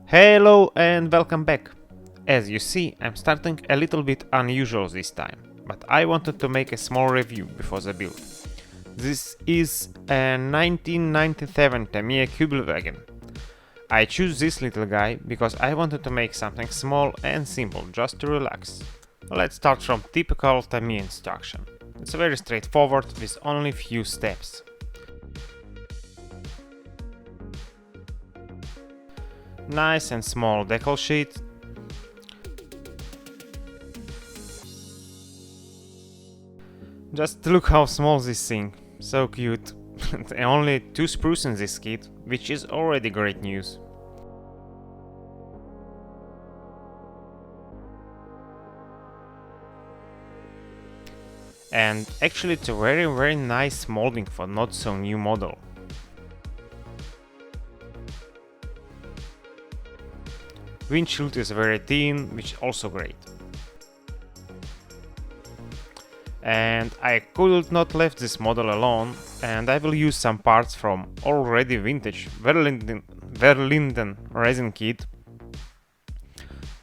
Hello and welcome back. As you see, I'm starting a little bit unusual this time, but I wanted to make a small review before the build. This is a 1997 Tamiya Kubelwagen. I choose this little guy because I wanted to make something small and simple just to relax. Let's start from typical Tamiya instruction. It's very straightforward with only few steps. Nice and small decal sheet. Just look how small this thing. So cute. Only 2 sprues in this kit, which is already great news. And actually it's a very nice molding for not so new model. Windshield is very thin, which is also great. And I could not left this model alone, and I will use some parts from already vintage Verlinden resin kit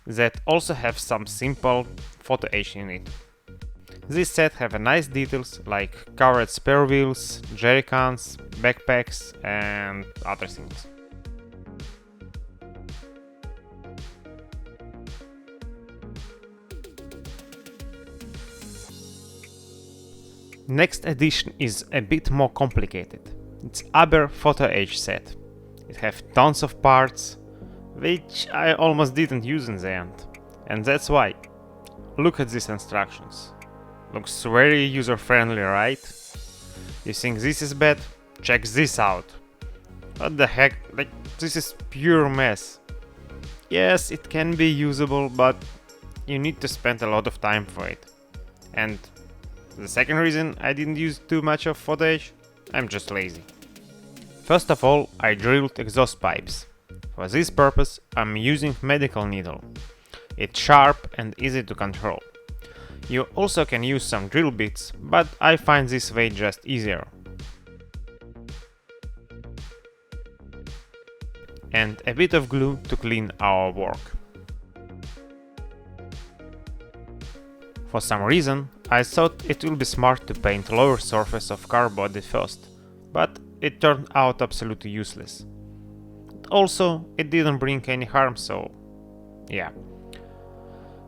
that also have some simple photo etch in it. This set have a nice details like covered spare wheels, jerrycans, backpacks and other things. Next addition is a bit more complicated. It's Aber photo etch set. It have tons of parts, which I almost didn't use in the end. And that's why. Look at these instructions. Looks very user-friendly, right? You think this is bad? Check this out. What the heck, like, this is pure mess. Yes, it can be usable, but you need to spend a lot of time for it. And the second reason I didn't use too much of photo etch, I'm just lazy. First of all, I drilled exhaust pipes. For this purpose, I'm using medical needle. It's sharp and easy to control. You also can use some drill bits, but I find this way just easier. And a bit of glue to clean our work. For some reason, I thought it would be smart to paint lower surface of car body first, but it turned out absolutely useless. Also, it didn't bring any harm, so yeah.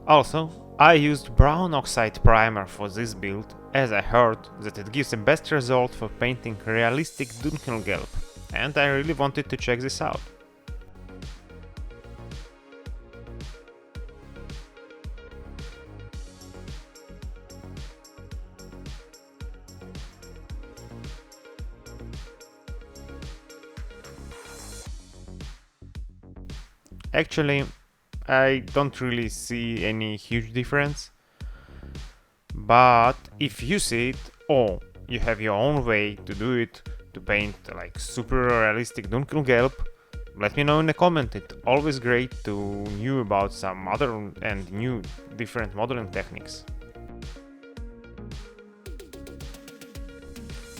Also, I used brown oxide primer for this build, as I heard that it gives the best result for painting realistic Dunkelgelb, and I really wanted to check this out. Actually, I don't really see any huge difference, but if you see it, or you have your own way to do it, to paint like super realistic Dunkelgelb, let me know in the comment. It's always great to know about some other and new different modeling techniques.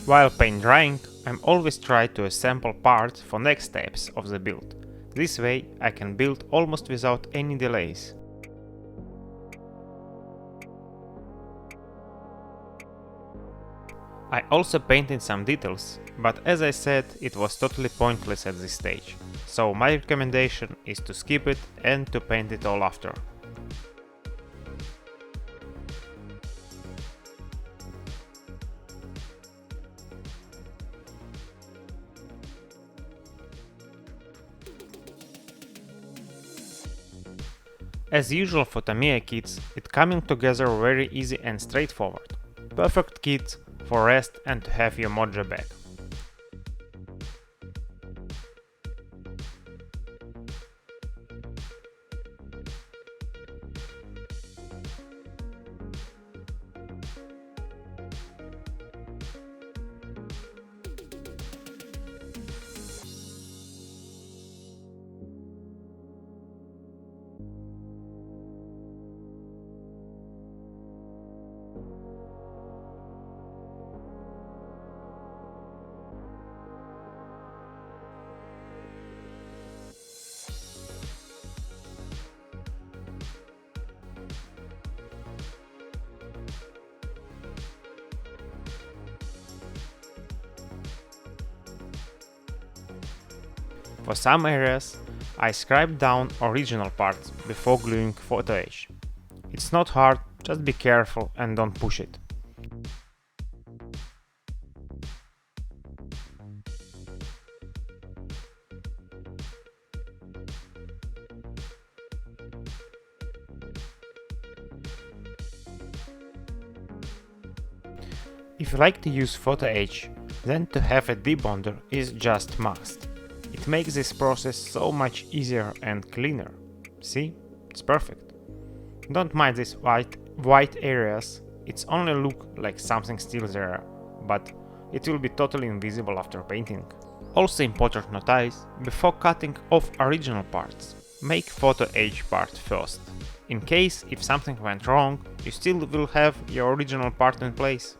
While paint drying, I'm always try to assemble parts for next steps of the build. This way I can build almost without any delays. I also painted some details, but as I said, it was totally pointless at this stage, so my recommendation is to skip it and to paint it all after. As usual for Tamiya kits, it's coming together very easy and straightforward. Perfect kit for rest and to have your mojo back. For some areas, I scraped down original parts before gluing photo edge. It's not hard, just be careful and don't push it. If you like to use photo edge, then to have a debonder is just must. It makes this process so much easier and cleaner. See? It's perfect. Don't mind these white areas, it's only look like something still there, but it will be totally invisible after painting. Also important notice, before cutting off original parts, make photo edge part first. In case if something went wrong, you still will have your original part in place.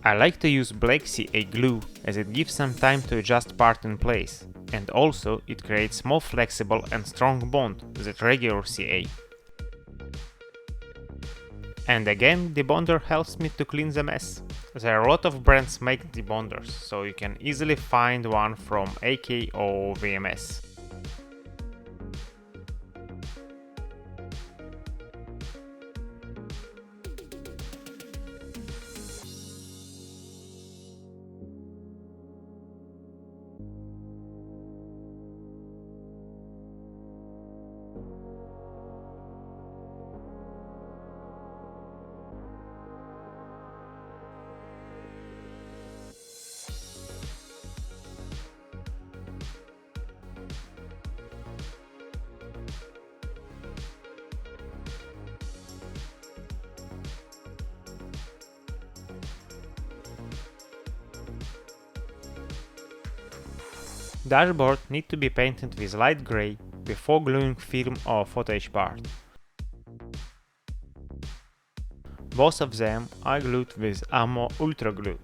I like to use black CA glue as it gives some time to adjust part in place, and also it creates more flexible and strong bond than regular CA. And again, debonder helps me to clean the mess. There are a lot of brands make debonders, so you can easily find one from AK or VMS. Dashboard need to be painted with light gray before gluing film or photo edge part. Both of them are glued with Ammo Ultra Glue.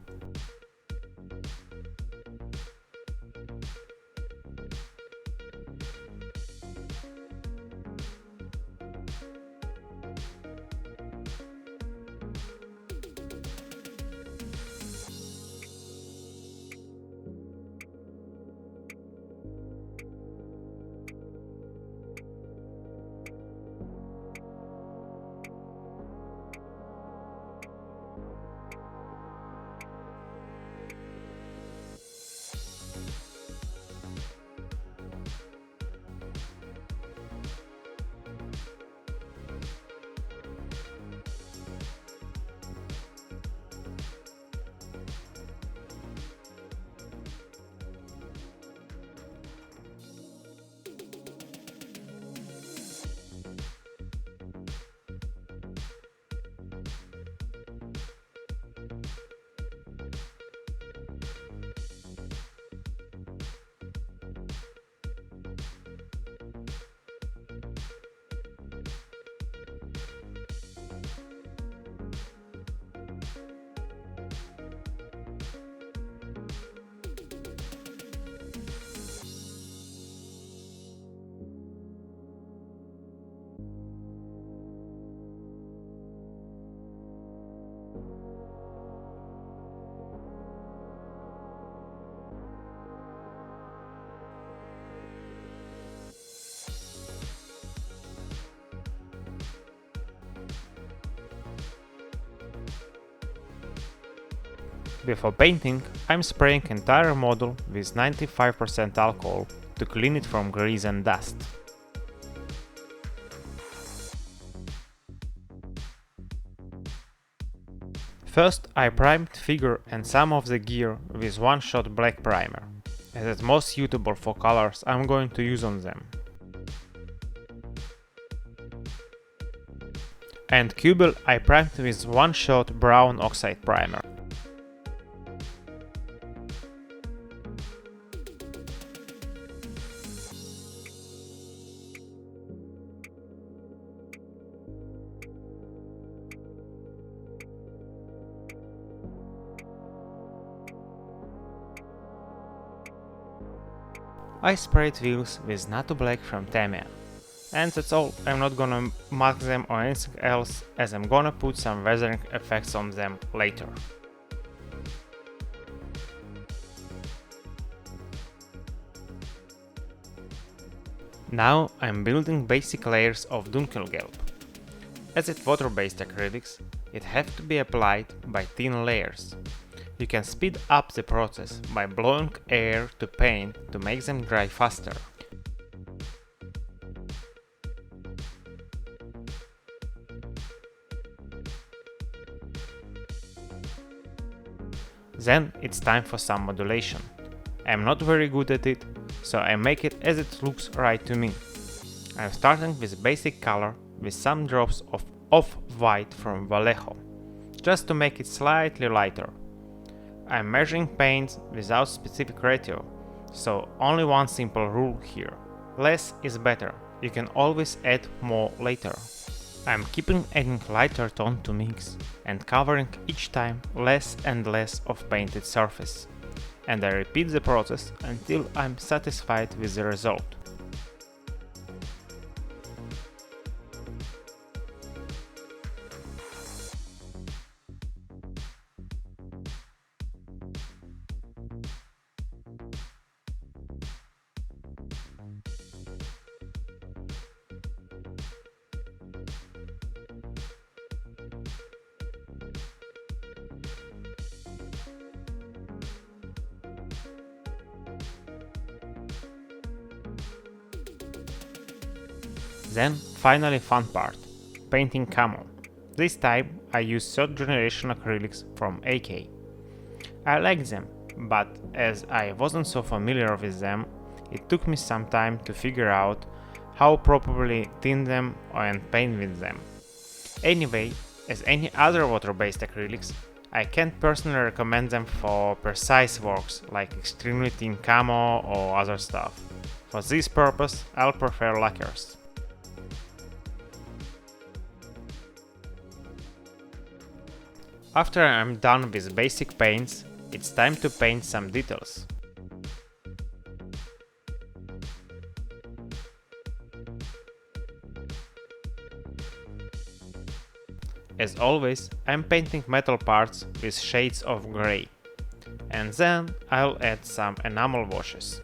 Before painting, I'm spraying entire model with 95% alcohol to clean it from grease and dust. First, I primed figure and some of the gear with one-shot black primer, as it's most suitable for colors I'm going to use on them. And Kubel I primed with one-shot brown oxide primer. I sprayed wheels with Natto Black from Tamiya, And that's all. I'm not gonna mark them or anything else, as I'm gonna put some weathering effects on them later. Now I'm building basic layers of Dunkelgelb. As it's water-based acrylics, it has to be applied by thin layers. You can speed up the process by blowing air to paint to make them dry faster. Then it's time for some modulation. I'm not very good at it, so I make it as it looks right to me. I'm starting with basic color with some drops of off-white from Vallejo, just to make it slightly lighter. I'm measuring paints without specific ratio, so only one simple rule here. Less is better, you can always add more later. I'm keeping adding lighter tone to mix and covering each time less and less of painted surface. And I repeat the process until I'm satisfied with the result. Then, finally fun part, painting camo. This time I use 3rd generation acrylics from AK. I like them, but as I wasn't so familiar with them, it took me some time to figure out how properly thin them and paint with them. Anyway, as any other water-based acrylics, I can't personally recommend them for precise works like extremely thin camo or other stuff. For this purpose, I'll prefer lacquers. After I'm done with basic paints, it's time to paint some details. As always, I'm painting metal parts with shades of grey. And then I'll add some enamel washes.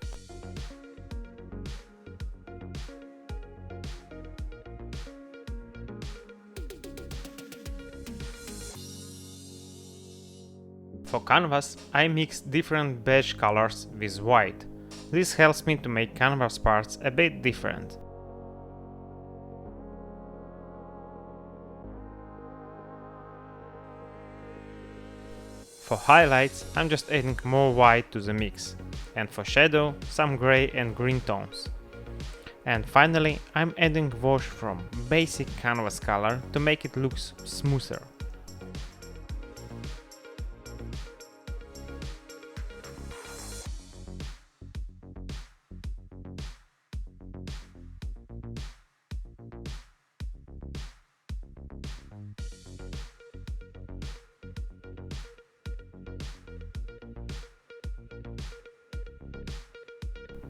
For canvas, I mix different beige colors with white. This helps me to make canvas parts a bit different. For highlights, I'm just adding more white to the mix, and for shadow, some grey and green tones. And finally, I'm adding wash from basic canvas color to make it look smoother.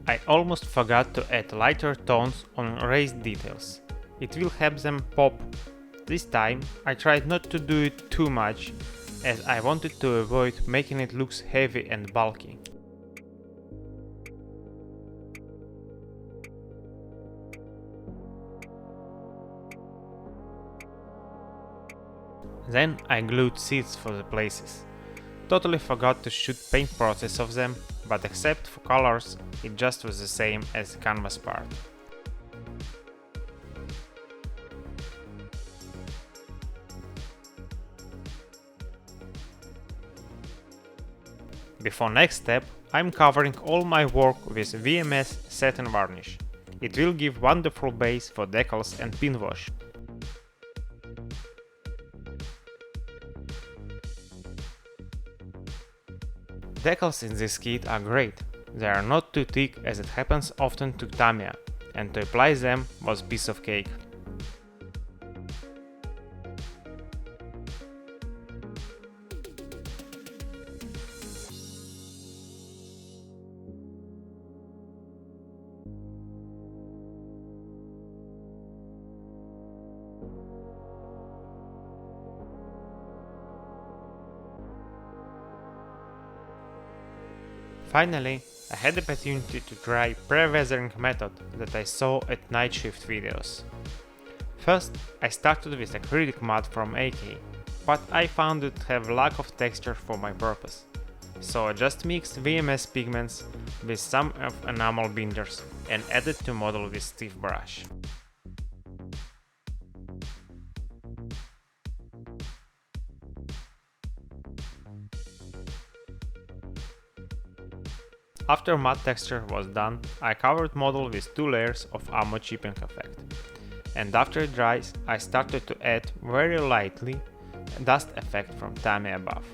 I almost forgot to add lighter tones on raised details. It will help them pop. This time I tried not to do it too much, as I wanted to avoid making it look heavy and bulky. Then I glued seeds for the places. Totally forgot to shoot paint process of them, but except for colors, it just was the same as the canvas part. Before next step, I'm covering all my work with VMS satin varnish. It will give wonderful base for decals and pin wash. Decals in this kit are great. They are not too thick as it happens often to Tamiya, and to apply them was piece of cake. Finally, I had the opportunity to try pre-weathering method that I saw at night shift videos. First, I started with acrylic mud from AK, but I found it have lack of texture for my purpose. So I just mixed VMS pigments with some of enamel binders and added to model with stiff brush. After matte texture was done, I covered model with 2 layers of ammo chipping effect. And after it dries, I started to add very lightly dust effect from Tamiya above.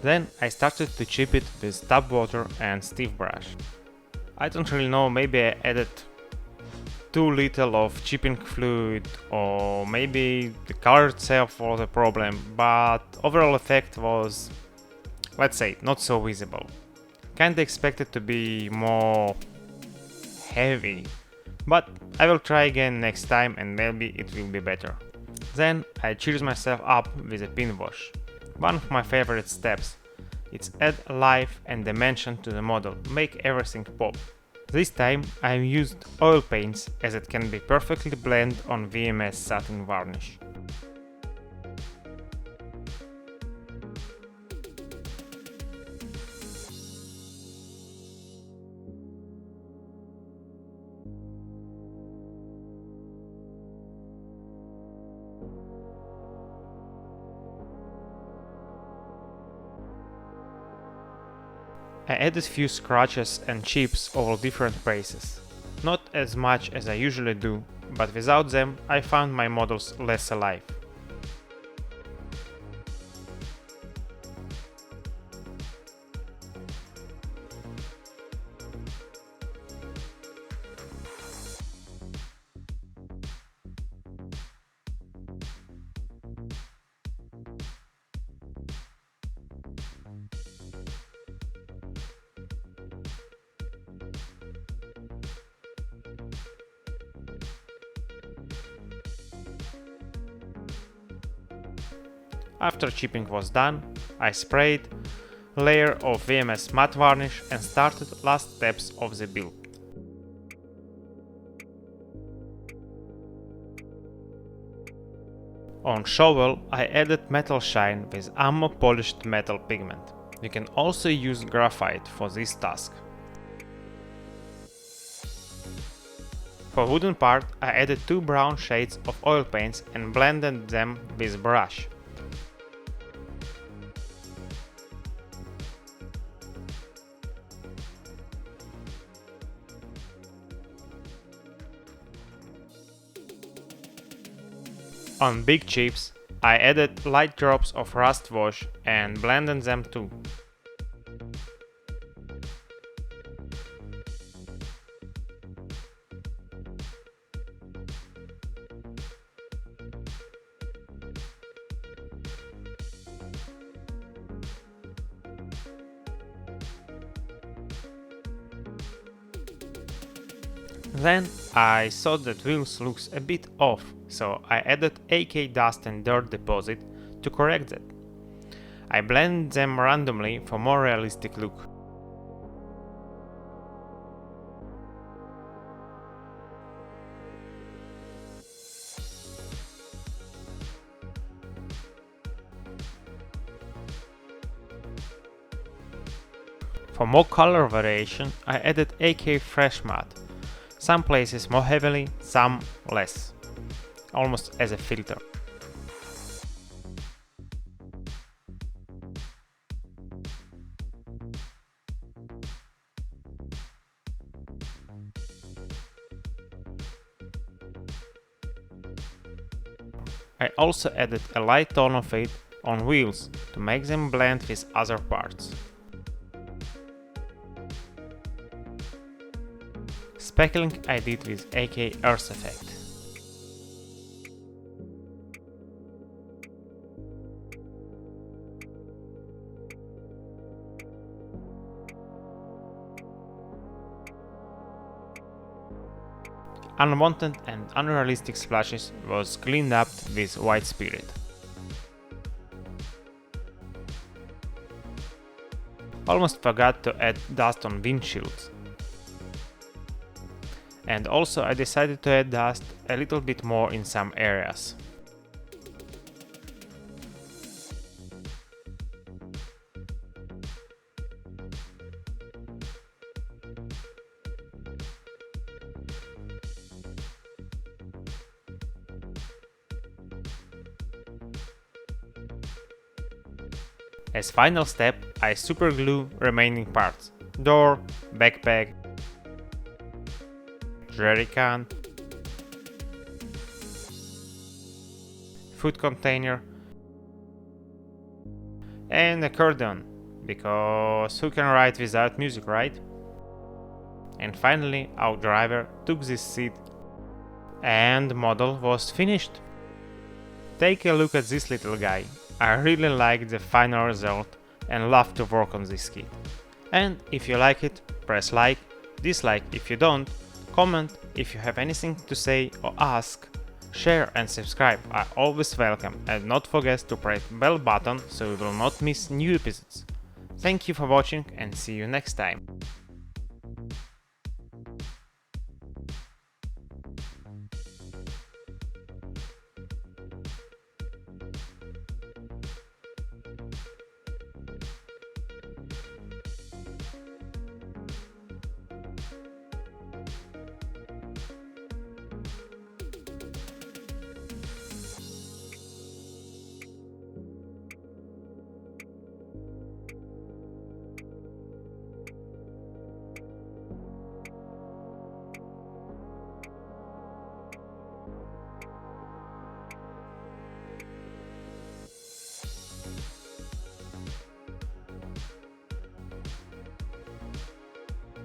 Then I started to chip it with tap water and stiff brush. I don't really know, maybe I added too little of chipping fluid, or maybe the color itself was a problem, but overall effect was, let's say, not so visible. Kinda expected to be more heavy, but I will try again next time and maybe it will be better. Then I cheers myself up with a pin wash. One of my favorite steps. It's add life and dimension to the model, make everything pop. This time I used oil paints as it can be perfectly blend on VMS satin varnish. I added few scratches and chips over different places. Not as much as I usually do, but without them I found my models less alive. After chipping was done, I sprayed layer of VMS matte varnish and started last steps of the build. On shovel I added metal shine with ammo polished metal pigment. You can also use graphite for this task. For wooden part I added 2 brown shades of oil paints and blended them with brush. On big chips, I added light drops of rust wash and blended them too. Then I saw that wheels looks a bit off, so I added AK dust and dirt deposit to correct that. I blended them randomly for more realistic look. For more color variation, I added AK fresh matte. Some places more heavily, some less, almost as a filter. I also added a light tone of it on wheels to make them blend with other parts. Speckling I did with AK Earth effect. unwanted and unrealistic splashes was cleaned up with white spirit. Almost forgot to add dust on windshields. And also I decided to add dust a little bit more in some areas. As final step, I superglue remaining parts: door, backpack, jerrycan, food container, and accordion, because who can ride without music, right? And finally, our driver took this seat and the model was finished. Take a look at this little guy. I really like the final result and love to work on this kit. And if you like it, press like, dislike if you don't, comment if you have anything to say or ask, share and subscribe are always welcome, and not forget to press bell button so you will not miss new episodes. Thank you for watching and see you next time.